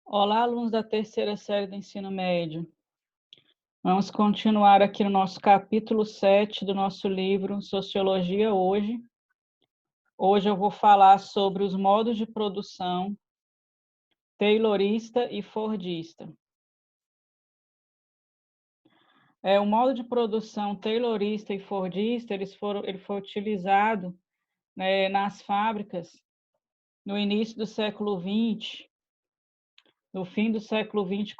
Olá, alunos da terceira série do ensino médio. Vamos continuar aqui no nosso capítulo 7 do nosso livro Sociologia Hoje. Hoje eu vou falar sobre os modos de produção taylorista e fordista. O modo de produção taylorista e fordista, ele foi utilizado, nas fábricas no início do século XX, no fim do século XX,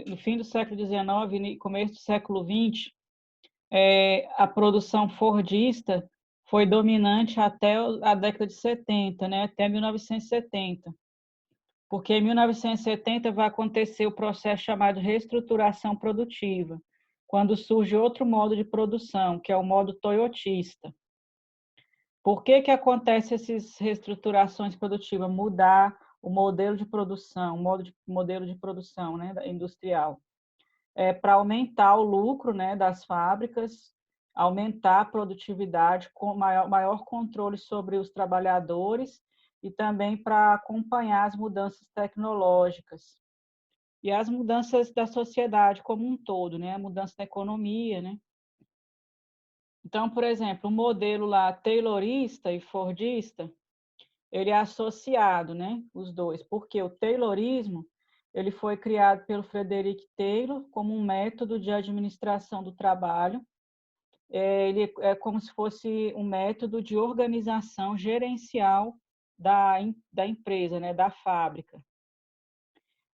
no fim do século XIX e começo do século XX. A produção fordista foi dominante até a década de 70, né? Até 1970. Porque em 1970 vai acontecer o processo chamado de reestruturação produtiva, quando surge outro modo de produção, que é o modo toyotista. Por que acontece essas reestruturações produtivas? Mudar o modelo de produção, modelo de produção, né, industrial. Para aumentar o lucro, né, das fábricas, aumentar a produtividade, com maior controle sobre os trabalhadores e também para acompanhar as mudanças tecnológicas e as mudanças da sociedade como um todo, né, a mudança da economia, né. Então, por exemplo, o modelo lá taylorista e fordista, ele é associado, né, os dois, porque o taylorismo ele foi criado pelo Frederick Taylor como um método de administração do trabalho. Ele é como se fosse um método de organização gerencial da empresa, né, da fábrica.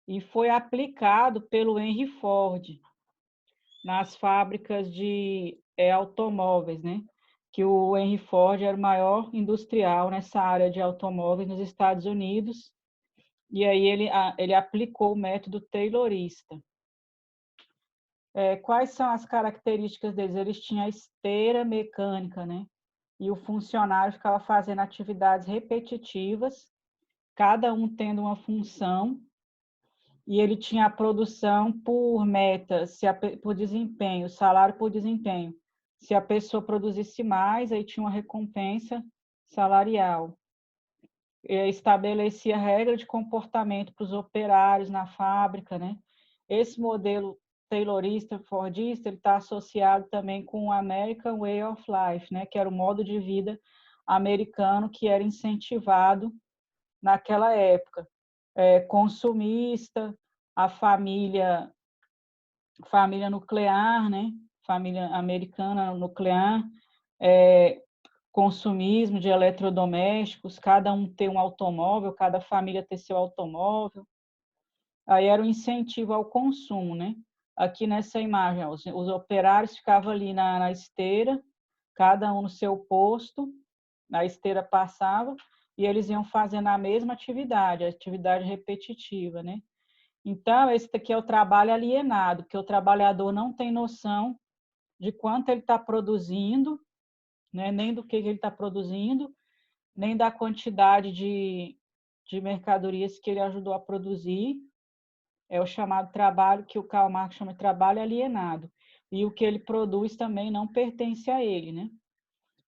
E foi aplicado pelo Henry Ford nas fábricas de automóveis, né? Que o Henry Ford era o maior industrial nessa área de automóveis nos Estados Unidos, e aí ele aplicou o método taylorista. Quais são as características deles? Eles tinham a esteira mecânica, né? E o funcionário ficava fazendo atividades repetitivas, cada um tendo uma função, e ele tinha a produção por metas, por desempenho, salário por desempenho. Se a pessoa produzisse mais, aí tinha uma recompensa salarial. Estabelecia regra de comportamento para os operários na fábrica, né? Esse modelo taylorista, fordista, ele está associado também com o American Way of Life, né? Que era o modo de vida americano que era incentivado naquela época. Consumista, a família nuclear, né? Família americana nuclear, consumismo de eletrodomésticos, cada um ter um automóvel, cada família ter seu automóvel. Aí era um incentivo ao consumo, né? Aqui nessa imagem, os operários ficavam ali na esteira, cada um no seu posto, a esteira passava, e eles iam fazendo a mesma atividade, a atividade repetitiva, né? Então, esse aqui é o trabalho alienado, que o trabalhador não tem noção de quanto ele está produzindo, né? Nem do que ele está produzindo, nem da quantidade de mercadorias que ele ajudou a produzir. É o chamado trabalho, que o Karl Marx chama de trabalho alienado. E o que ele produz também não pertence a ele, né?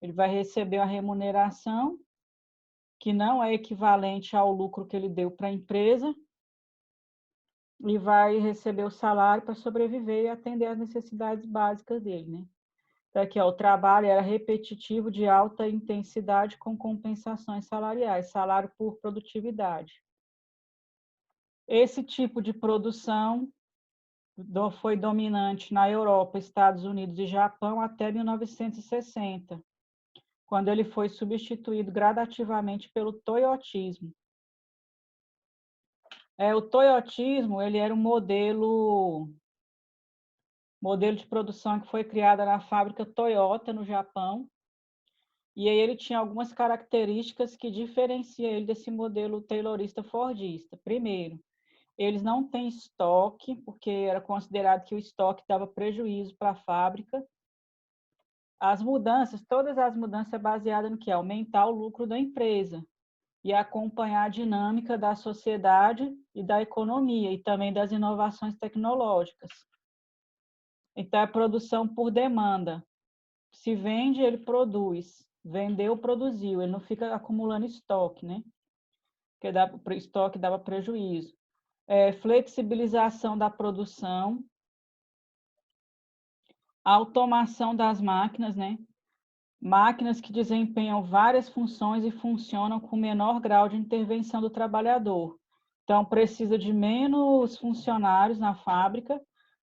Ele vai receber a remuneração, que não é equivalente ao lucro que ele deu para a empresa, e vai receber o salário para sobreviver e atender às necessidades básicas dele, né? Então, aqui, o trabalho era repetitivo de alta intensidade com compensações salariais, salário por produtividade. Esse tipo de produção foi dominante na Europa, Estados Unidos e Japão até 1960, quando ele foi substituído gradativamente pelo toyotismo. O toyotismo ele era um modelo de produção que foi criada na fábrica Toyota, no Japão, e aí ele tinha algumas características que diferenciam ele desse modelo taylorista fordista. Primeiro, eles não têm estoque, porque era considerado que o estoque dava prejuízo para a fábrica. Todas as mudanças baseadas no que? Aumentar o lucro da empresa e acompanhar a dinâmica da sociedade e da economia e também das inovações tecnológicas. Então, a produção por demanda. Se vende, ele produz. Vendeu, produziu. Ele não fica acumulando estoque, né? Porque o estoque dava prejuízo. flexibilização da produção, automação das máquinas, né? Máquinas que desempenham várias funções e funcionam com menor grau de intervenção do trabalhador. Então, precisa de menos funcionários na fábrica,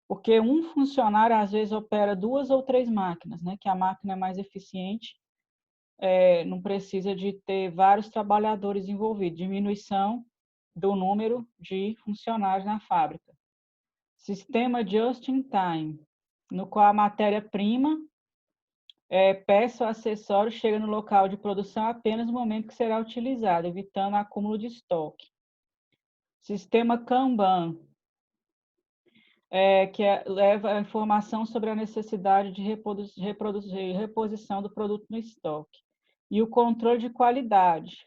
porque um funcionário, às vezes, opera 2 ou 3 máquinas, né? Que a máquina é mais eficiente, não precisa de ter vários trabalhadores envolvidos. Diminuição do número de funcionários na fábrica. Sistema just in time, no qual a matéria-prima, peça ou acessório chega no local de produção apenas no momento que será utilizado, evitando acúmulo de estoque. Sistema Kanban, leva a informação sobre a necessidade de reposição do produto no estoque. E o controle de qualidade.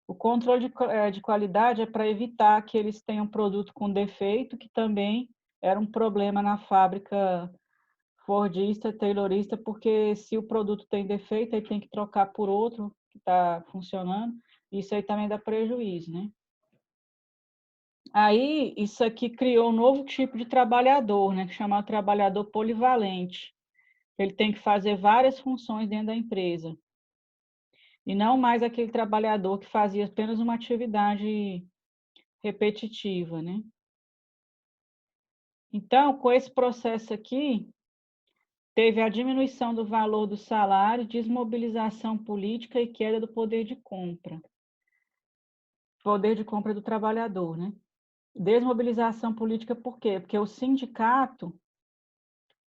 O controle de qualidade é para evitar que eles tenham produto com defeito, que também era um problema na fábrica fordista, taylorista, porque se o produto tem defeito, aí tem que trocar por outro que está funcionando, isso aí também dá prejuízo, né? Aí, isso aqui criou um novo tipo de trabalhador, né, que chama trabalhador polivalente. Ele tem que fazer várias funções dentro da empresa. E não mais aquele trabalhador que fazia apenas uma atividade repetitiva, né? Então, com esse processo aqui, teve a diminuição do valor do salário, desmobilização política e queda do poder de compra. Poder de compra do trabalhador, né? Desmobilização política por quê? Porque o sindicato,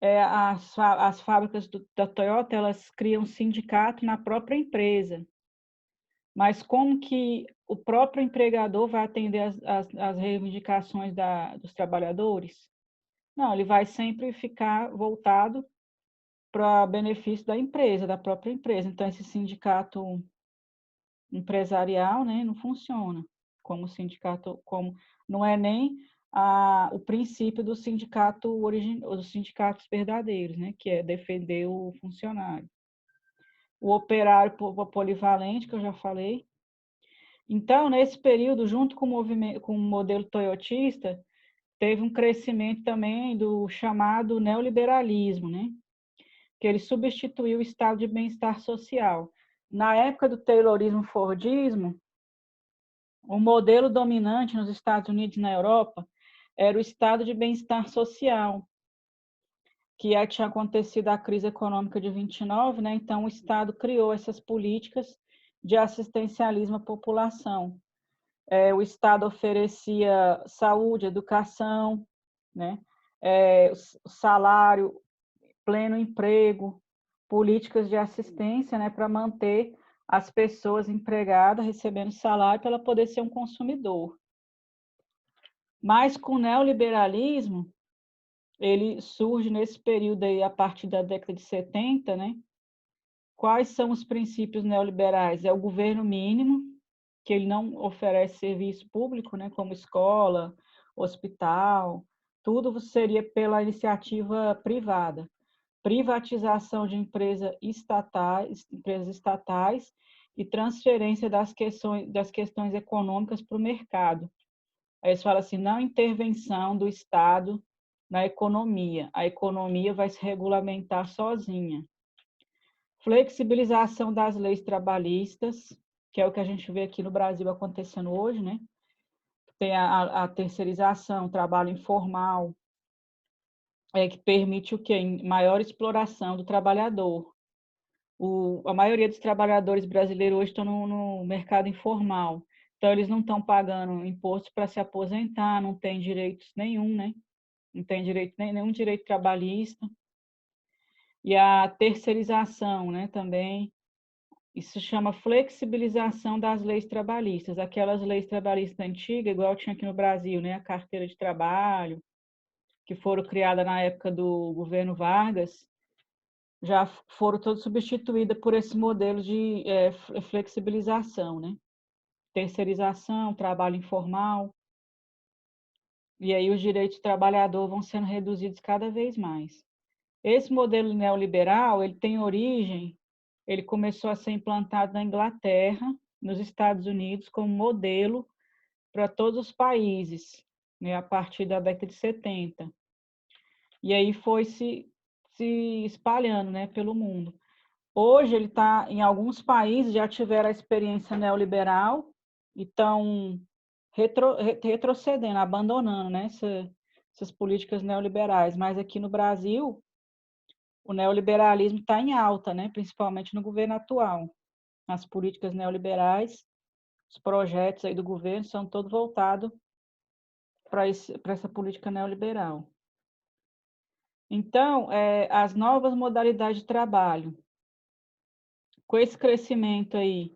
as fábricas da Toyota, elas criam sindicato na própria empresa. Mas como que o próprio empregador vai atender as reivindicações dos trabalhadores? Não, ele vai sempre ficar voltado para benefício da empresa, da própria empresa. Então, esse sindicato empresarial, né, não funciona como sindicato, como não é nem o princípio do sindicato dos sindicatos verdadeiros, né, que é defender o funcionário. O operário polivalente, que eu já falei. Então, nesse período, junto com o modelo toyotista, teve um crescimento também do chamado neoliberalismo, né? Que ele substituiu o estado de bem-estar social. Na época do taylorismo-fordismo, o modelo dominante nos Estados Unidos e na Europa era o estado de bem-estar social, que tinha acontecido a crise econômica de 29, né? Então o Estado criou essas políticas de assistencialismo à população. O Estado oferecia saúde, educação, né? Salário, pleno emprego, políticas de assistência, né, para manter as pessoas empregadas, recebendo salário, para ela poder ser um consumidor. Mas com o neoliberalismo, ele surge nesse período aí, a partir da década de 70, né? Quais são os princípios neoliberais? É o governo mínimo, que ele não oferece serviço público, né, como escola, hospital, tudo seria pela iniciativa privada. Privatização de empresas estatais e transferência das questões econômicas para o mercado. Aí eles falam assim, não intervenção do Estado na economia. A economia vai se regulamentar sozinha. Flexibilização das leis trabalhistas, que é o que a gente vê aqui no Brasil acontecendo hoje, né? Tem a terceirização, trabalho informal, que permite o quê? Maior exploração do trabalhador. A maioria dos trabalhadores brasileiros hoje estão no mercado informal. Então, eles não estão pagando imposto para se aposentar, não tem direitos nenhum, né? Não tem direito, nenhum direito trabalhista. E a terceirização, né, também. Isso chama flexibilização das leis trabalhistas. Aquelas leis trabalhistas antigas, igual tinha aqui no Brasil, né, a carteira de trabalho, que foram criadas na época do governo Vargas, já foram todas substituídas por esse modelo de flexibilização, né? Terceirização, trabalho informal, e aí os direitos do trabalhador vão sendo reduzidos cada vez mais. Esse modelo neoliberal, ele tem origem, ele começou a ser implantado na Inglaterra, nos Estados Unidos, como modelo para todos os países, né, a partir da década de 70. E aí foi se espalhando, né, pelo mundo. Hoje ele está em alguns países, já tiveram a experiência neoliberal e estão retrocedendo, abandonando, né, essas políticas neoliberais. Mas aqui no Brasil, o neoliberalismo está em alta, né, principalmente no governo atual. As políticas neoliberais, os projetos aí do governo são todos voltados para essa política neoliberal. Então, as novas modalidades de trabalho, com esse crescimento aí,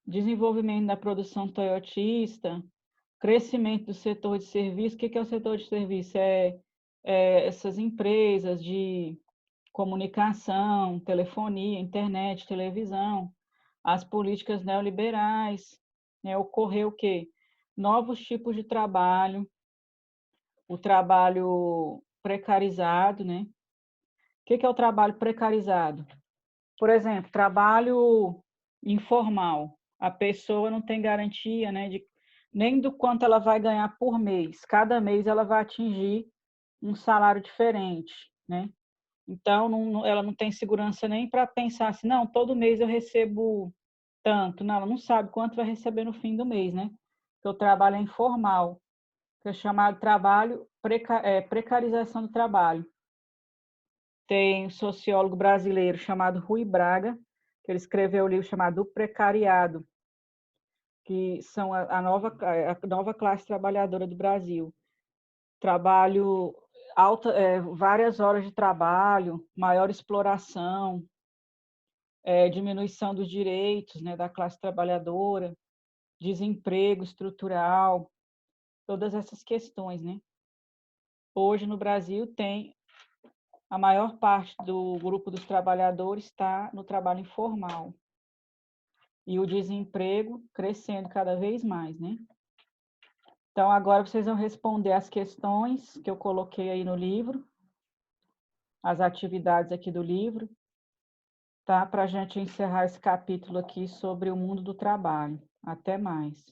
desenvolvimento da produção toyotista, crescimento do setor de serviço. O que é o setor de serviço? Essas empresas de comunicação, telefonia, internet, televisão, as políticas neoliberais, né? Ocorreu o quê? Novos tipos de trabalho, o trabalho precarizado, né? O que é o trabalho precarizado? Por exemplo, trabalho informal. A pessoa não tem garantia, né, nem do quanto ela vai ganhar por mês. Cada mês ela vai atingir um salário diferente, né? Então, ela não tem segurança nem para pensar assim, não, todo mês eu recebo tanto. Não, ela não sabe quanto vai receber no fim do mês, né? Porque o trabalho é informal, que é chamado trabalho, precarização do trabalho. Tem um sociólogo brasileiro chamado Rui Braga, que ele escreveu um livro chamado O Precariado, que são a nova classe trabalhadora do Brasil. Trabalho, várias horas de trabalho, maior exploração, diminuição dos direitos, né, da classe trabalhadora, desemprego estrutural, todas essas questões, né? Hoje no Brasil tem a maior parte do grupo dos trabalhadores está no trabalho informal. E o desemprego crescendo cada vez mais, né? Então, agora vocês vão responder as questões que eu coloquei aí no livro, as atividades aqui do livro, tá? Para a gente encerrar esse capítulo aqui sobre o mundo do trabalho. Até mais.